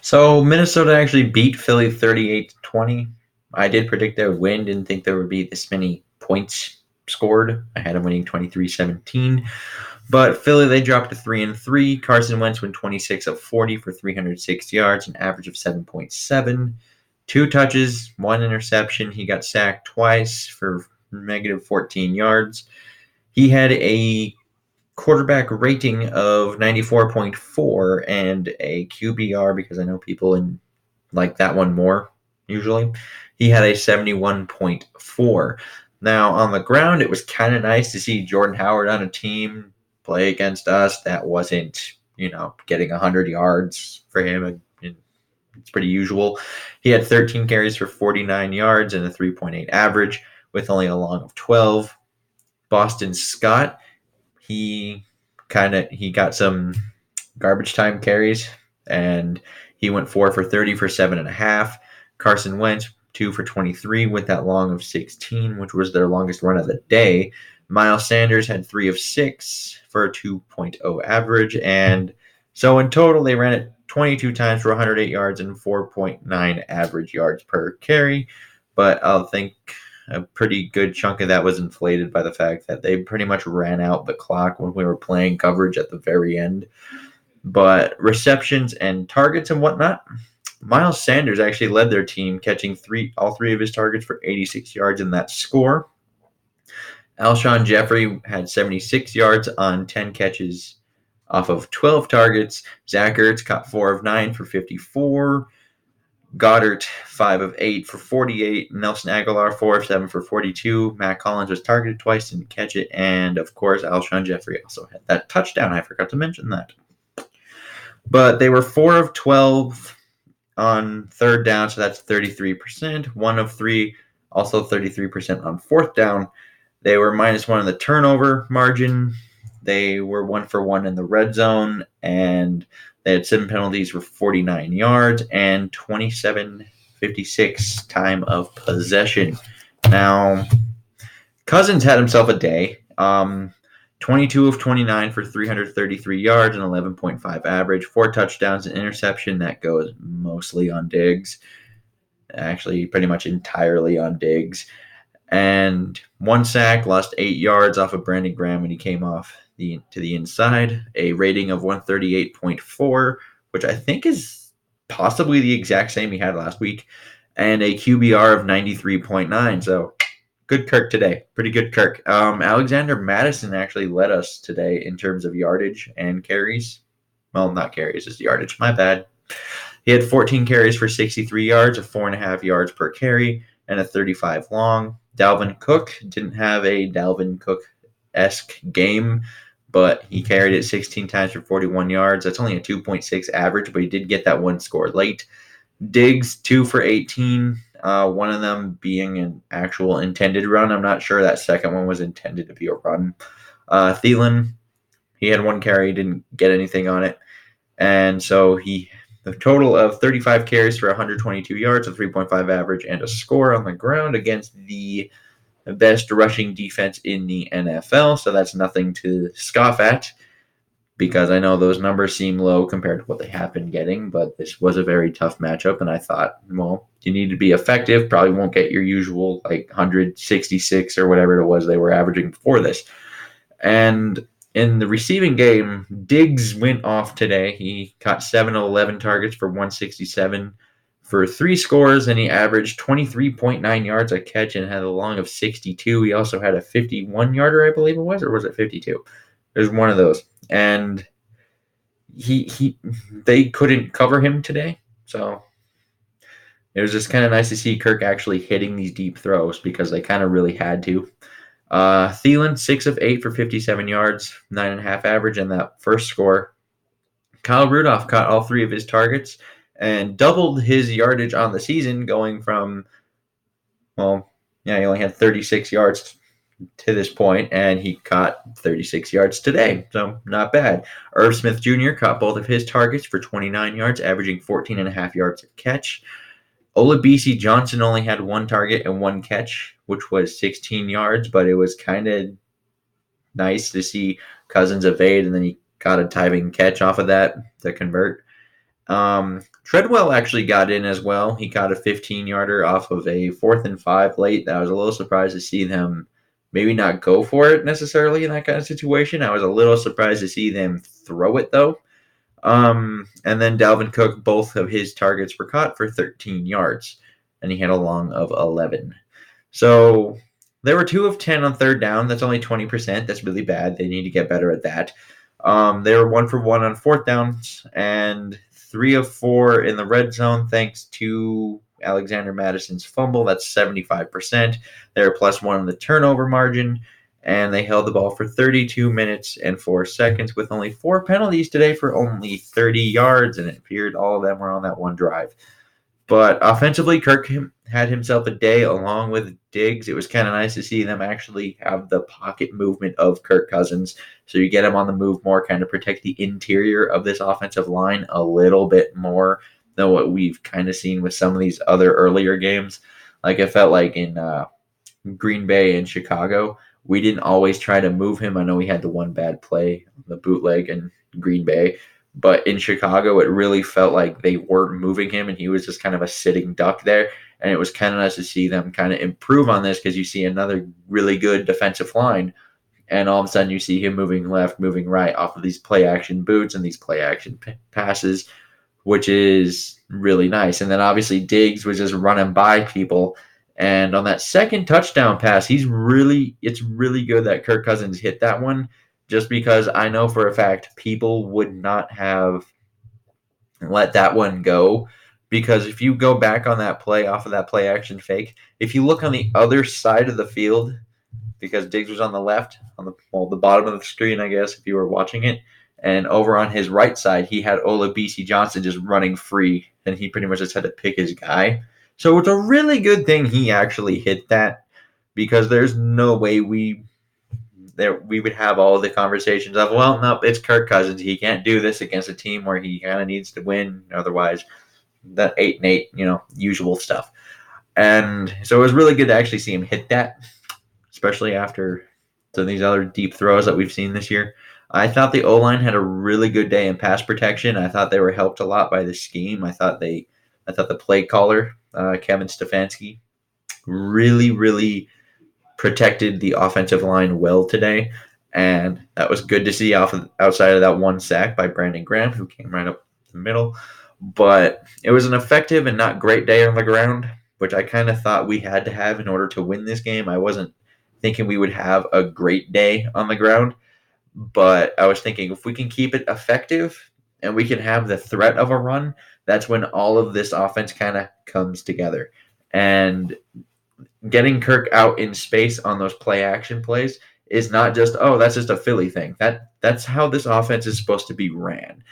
So Minnesota actually beat Philly 38-20. I did predict they would win. Didn't think there would be this many points scored. I had them winning 23-17. But Philly, they dropped to 3-3. Carson Wentz went 26 of 40 for 306 yards, an average of 7.7. Two touches, one interception. He got sacked twice for negative 14 yards. He had a quarterback rating of 94.4 and a QBR, because I know people like that one more usually. He had a 71.4. Now, on the ground, it was kind of nice to see Jordan Howard on a team play against us that wasn't, getting 100 yards for him. It's pretty usual. He had 13 carries for 49 yards and a 3.8 average with only a long of 12. Boston Scott, he he got some garbage time carries, and he went 4 for 30 for 7.5. Carson Wentz 2 for 23 with that long of 16, which was their longest run of the day. Miles Sanders had 3 of 6 for a 2.0 average, and so in total they ran it 22 times for 108 yards and 4.9 average yards per carry. But I'll think a pretty good chunk of that was inflated by the fact that they pretty much ran out the clock when we were playing coverage at the very end. But receptions and targets and whatnot, Miles Sanders actually led their team, catching all three of his targets for 86 yards in that score. Alshon Jeffrey had 76 yards on 10 catches off of 12 targets. Zach Ertz caught 4 of 9 for 54. Goddard, 5 of 8 for 48. Nelson Aguilar, 4 of 7 for 42. Matt Collins was targeted twice, didn't catch it. And, of course, Alshon Jeffrey also had that touchdown. I forgot to mention that. But they were 4 of 12 on third down, so that's 33%. 1 of 3, also 33% on fourth down. They were -1 in the turnover margin. They were 1 for 1 in the red zone, and they had 7 penalties for 49 yards and 27:56 time of possession. Now, Cousins had himself a day. 22 of 29 for 333 yards and 11.5 average, 4 touchdowns, an interception that goes mostly on Diggs, actually pretty much entirely on Diggs, and 1 sack, lost 8 yards off of Brandon Graham when he came off to the inside, a rating of 138.4, which I think is possibly the exact same he had last week, and a QBR of 93.9. So good Kirk today. Pretty good Kirk. Alexander Madison actually led us today in terms of yardage and carries. Well, not carries, just yardage. My bad. He had 14 carries for 63 yards, 4.5 yards per carry, and a 35 long. Dalvin Cook didn't have a Dalvin Cook-esque game, but he carried it 16 times for 41 yards. That's only a 2.6 average, but he did get that one score late. Diggs, 2 for 18, one of them being an actual intended run. I'm not sure that second one was intended to be a run. Thielen, he had 1 carry, didn't get anything on it. And so the total of 35 carries for 122 yards, a 3.5 average, and a score on the ground against the best rushing defense in the NFL. So that's nothing to scoff at, because I know those numbers seem low compared to what they have been getting, but this was a very tough matchup, and I thought, well, you need to be effective. Probably won't get your usual 166 or whatever it was they were averaging before this. And in the receiving game, Diggs went off today. He caught 7 of 11 targets for 167 for 3 scores, and he averaged 23.9 yards a catch and had a long of 62. He also had a 51-yarder, I believe it was, or was it 52? There's one of those. And they couldn't cover him today, so it was just kind of nice to see Kirk actually hitting these deep throws, because they kind of really had to. Thielen, 6 of 8 for 57 yards, 9.5 average, and that first score. Kyle Rudolph caught all 3 of his targets and doubled his yardage on the season, going from, he only had 36 yards to this point, and he caught 36 yards today, so not bad. Irv Smith Jr. caught both of his targets for 29 yards, averaging 14.5 yards a catch. Olabisi Johnson only had 1 target and 1 catch, which was 16 yards, but it was kind of nice to see Cousins evade, and then he caught a diving catch off of that to convert. Treadwell actually got in as well. He caught a 15-yarder off of a 4th and 5 late. I was a little surprised to see them maybe not go for it necessarily in that kind of situation. I was a little surprised to see them throw it though. And then Dalvin Cook, both of his targets were caught for 13 yards, and he had a long of 11. So they were 2 of 10 on third down. That's only 20%. That's really bad. They need to get better at that. They were 1 for 1 on fourth downs and 3 of 4 in the red zone, thanks to Alexander Madison's fumble. That's 75%. They were +1 in the turnover margin, and they held the ball for 32 minutes and 4 seconds with only 4 penalties today for only 30 yards, and it appeared all of them were on that one drive. But offensively, Kirk had himself a day along with Diggs. It was kind of nice to see them actually have the pocket movement of Kirk Cousins. So you get him on the move more, kind of protect the interior of this offensive line a little bit more than what we've kind of seen with some of these other earlier games. Like it felt like in Green Bay and Chicago, we didn't always try to move him. I know we had the one bad play, the bootleg in Green Bay, but in Chicago, it really felt like they weren't moving him and he was just kind of a sitting duck there. And it was kind of nice to see them kind of improve on this because you see another really good defensive line. And all of a sudden, you see him moving left, moving right off of these play action boots and these play action passes, which is really nice. And then obviously, Diggs was just running by people. And on that second touchdown pass, it's really good that Kirk Cousins hit that one just because I know for a fact people would not have let that one go. Because if you go back on that play off of that play action fake, if you look on the other side of the field, because Diggs was on the left, on the bottom of the screen, I guess, if you were watching it, and over on his right side, he had Olabisi Johnson just running free, and he pretty much just had to pick his guy. So it's a really good thing he actually hit that, because there's no way we would have all the conversations of, well, no, it's Kirk Cousins. He can't do this against a team where he kind of needs to win. Otherwise, that 8-8, usual stuff. And so it was really good to actually see him hit that, especially after some of these other deep throws that we've seen this year. I thought the O-line had a really good day in pass protection. I thought they were helped a lot by the scheme. I thought the play caller, Kevin Stefanski, really, really protected the offensive line well today, and that was good to see outside of that one sack by Brandon Graham, who came right up the middle. But it was an effective and not great day on the ground, which I kind of thought we had to have in order to win this game. I wasn't thinking we would have a great day on the ground, but I was thinking if we can keep it effective and we can have the threat of a run, that's when all of this offense kind of comes together. And getting Kirk out in space on those play action plays is not just, oh, that's just a Philly thing. That's how this offense is supposed to be ran.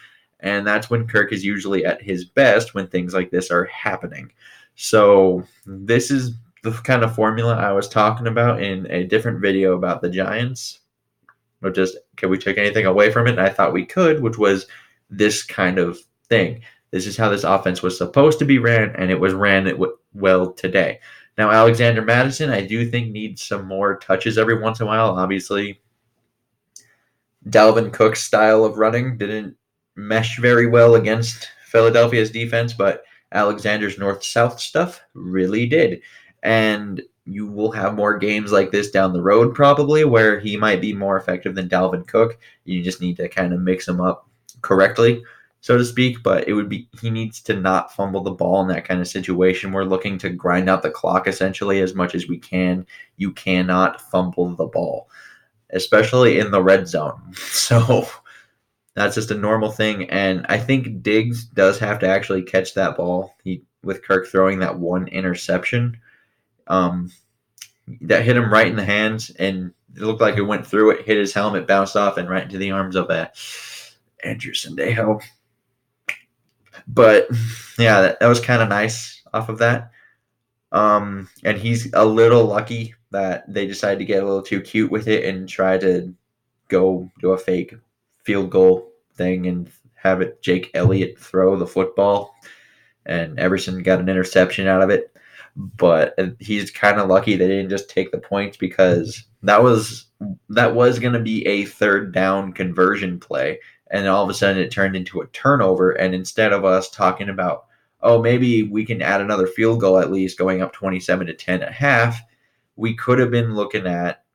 And that's when Kirk is usually at his best when things like this are happening. So this is the kind of formula I was talking about in a different video about the Giants. Or just, can we take anything away from it? And I thought we could, which was this kind of thing. This is how this offense was supposed to be ran, and it was ran well today. Now, Alexander Madison, I do think needs some more touches every once in a while. Obviously, Dalvin Cook's style of running didn't mesh very well against Philadelphia's defense, but Alexander's north-south stuff really did. And you will have more games like this down the road probably where he might be more effective than Dalvin Cook. You just need to kind of mix him up correctly, so to speak, but he needs to not fumble the ball in that kind of situation. We're looking to grind out the clock essentially as much as we can. You cannot fumble the ball, especially in the red zone. So that's just a normal thing, and I think Diggs does have to actually catch that ball. With Kirk throwing that one interception, that hit him right in the hands, and it looked like it went through it, hit his helmet, bounced off, and right into the arms of Andrew Sendejo. But yeah, that was kind of nice off of that. And he's a little lucky that they decided to get a little too cute with it and try to go do a fake field goal thing and have it Jake Elliott throw the football, and Everson got an interception out of it. But he's kind of lucky they didn't just take the points, because that was going to be a third down conversion play, and then all of a sudden it turned into a turnover. And instead of us talking about, oh, maybe we can add another field goal at least, going up 27-10 at half, we could have been looking at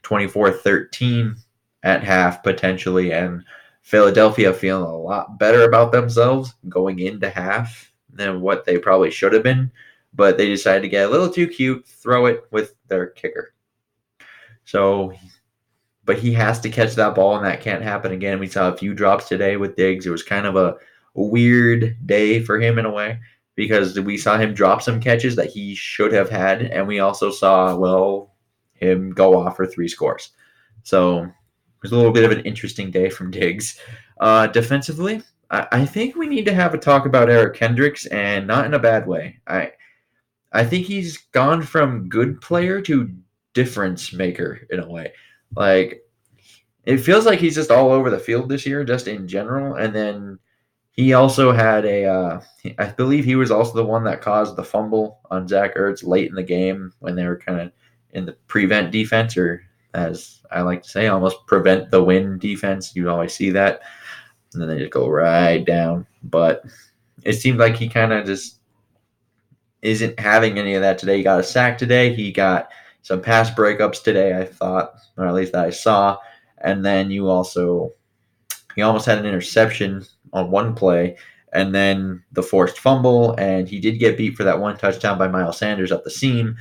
24-13 at half potentially, and Philadelphia feeling a lot better about themselves going into half than what they probably should have been. But they decided to get a little too cute, throw it with their kicker. So, but he has to catch that ball, and that can't happen again. We saw a few drops today with Diggs. It was kind of a weird day for him in a way, because we saw him drop some catches that he should have had, and we also saw, well, him go off for 3 scores. So it was a little bit of an interesting day from Diggs. Defensively, I think we need to have a talk about Eric Kendricks, and not in a bad way. I think he's gone from good player to difference maker in a way. Like, it feels like he's just all over the field this year, just in general. And then he also had I believe he was also the one that caused the fumble on Zach Ertz late in the game when they were kind of in the prevent defense, or as I like to say, almost prevent the win defense. You always see that. And then they just go right down. But it seemed like he kind of just isn't having any of that today. He got a sack today. He got some pass breakups today, I thought, or at least that I saw. And then he almost had an interception on one play, and then the forced fumble, and he did get beat for that one touchdown by Miles Sanders up the seam,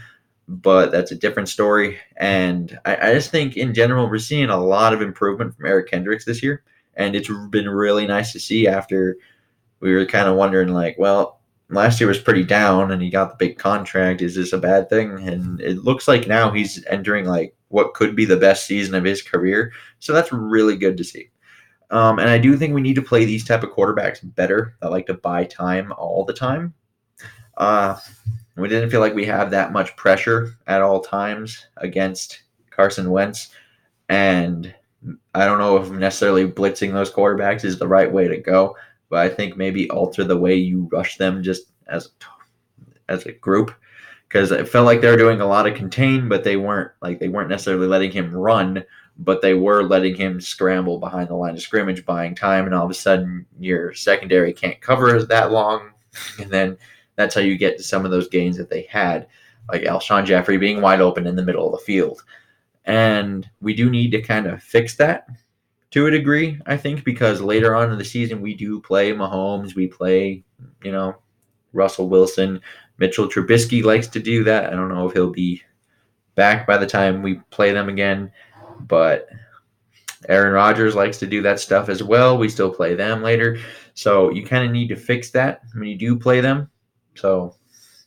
but that's a different story. And I just think in general we're seeing a lot of improvement from Eric Kendricks this year, and it's been really nice to see after we were kind of wondering, like, well, last year was pretty down and he got the big contract. Is this a bad thing? And it looks like now he's entering like what could be the best season of his career. So that's really good to see. And I do think we need to play these type of quarterbacks better that like to buy time all the time. We didn't feel like we have that much pressure at all times against Carson Wentz. And I don't know if necessarily blitzing those quarterbacks is the right way to go, but I think maybe alter the way you rush them just as a group, because it felt like they were doing a lot of contain, but they weren't necessarily letting him run, but they were letting him scramble behind the line of scrimmage, buying time, and all of a sudden your secondary can't cover that long, and then that's how you get to some of those gains that they had, like Alshon Jeffrey being wide open in the middle of the field. And we do need to kind of fix that to a degree, I think, because later on in the season we do play Mahomes, we play, Russell Wilson. Mitchell Trubisky likes to do that. I don't know if he'll be back by the time we play them again, but Aaron Rodgers likes to do that stuff as well. We still play them later. So you kind of need to fix that when you do play them. So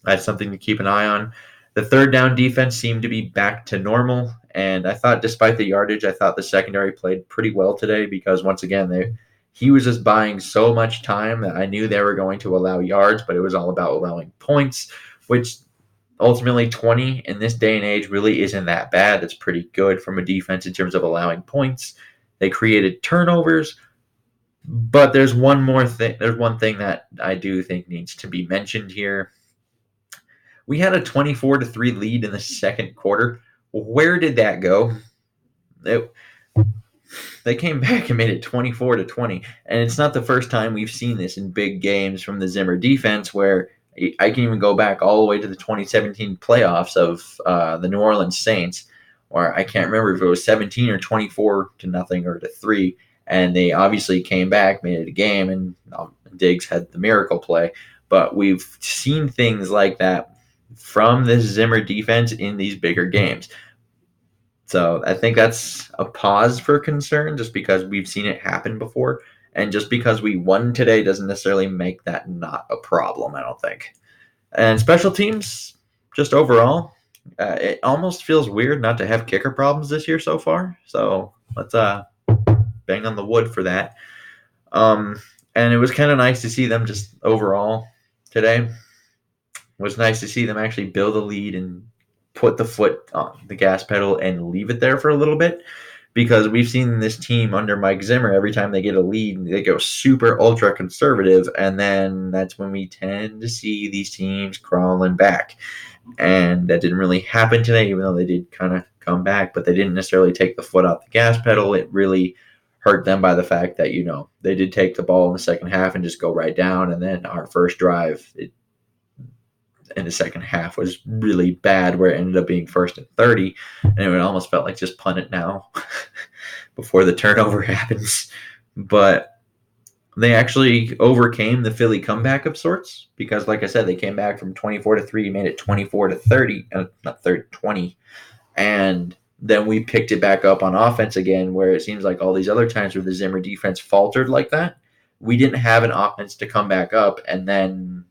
that's something to keep an eye on. The third down defense seemed to be back to normal. And I thought, despite the yardage, I thought the secondary played pretty well today, because once again, he was just buying so much time that I knew they were going to allow yards, but it was all about allowing points, which ultimately 20 in this day and age really isn't that bad. It's pretty good from a defense in terms of allowing points. They created turnovers, but there's one more thing. There's one thing that I do think needs to be mentioned here. We had a 24-3 lead in the second quarter. Where did that go? They came back and made it 24-20, and it's not the first time we've seen this in big games from the Zimmer defense, where I can even go back all the way to the 2017 playoffs of the New Orleans Saints, where I can't remember if it was 17 or 24-0 or to 3, and they obviously came back, made it a game, and Diggs had the miracle play. But we've seen things like that from this Zimmer defense in these bigger games. So I think that's a pause for concern, just because we've seen it happen before. And just because we won today doesn't necessarily make that not a problem, I don't think. And special teams, just overall, it almost feels weird not to have kicker problems this year so far. So let's bang on the wood for that. And it was kind of nice to see them just overall today. It was nice to see them actually build a lead and put the foot on the gas pedal and leave it there for a little bit, because we've seen this team under Mike Zimmer, every time they get a lead, they go super ultra conservative, and then that's when we tend to see these teams crawling back. And that didn't really happen today, even though they did kind of come back, but they didn't necessarily take the foot off the gas pedal. It really hurt them by the fact that, they did take the ball in the second half and just go right down. And then our first drive in the second half was really bad, where it ended up being 1st and 30. And it almost felt like just punt it now before the turnover happens. But they actually overcame the Philly comeback of sorts, because, like I said, they came back from 24-3, made it 24-30, not 30, 20, and then we picked it back up on offense again, where it seems like all these other times where the Zimmer defense faltered like that, we didn't have an offense to come back up, and then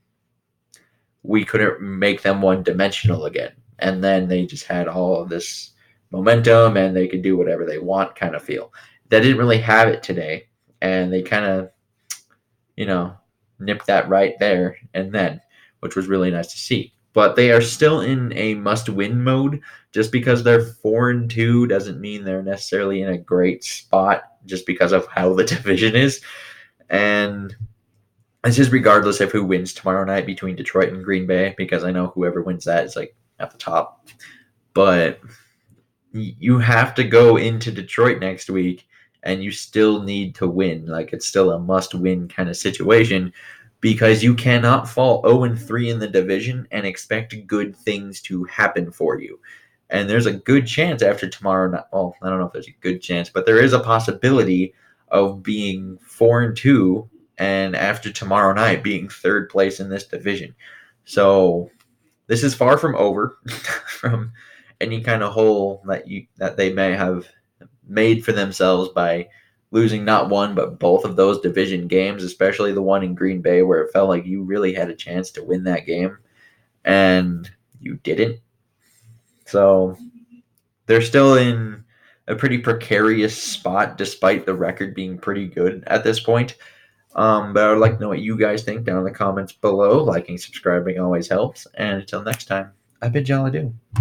we couldn't make them one-dimensional again. And then they just had all of this momentum, and they could do whatever they want kind of feel. They didn't really have it today, and they kind of, nipped that right there and then, which was really nice to see. But they are still in a must-win mode. Just because they're 4-2 doesn't mean they're necessarily in a great spot, just because of how the division is. And this is regardless of who wins tomorrow night between Detroit and Green Bay, because I know whoever wins that is like at the top. But you have to go into Detroit next week, and you still need to win. Like, it's still a must-win kind of situation, because you cannot fall 0-3 in the division and expect good things to happen for you. And there's a good chance after tomorrow night. Well, I don't know if there's a good chance, but there is a possibility of being 4-2 and after tomorrow night being 3rd place in this division. So this is far from over from any kind of hole that they may have made for themselves by losing not one but both of those division games, especially the one in Green Bay, where it felt like you really had a chance to win that game and you didn't. So they're still in a pretty precarious spot, despite the record being pretty good at this point. But I would like to know what you guys think down in the comments below. Liking, subscribing always helps. And until next time, I bid y'all adieu.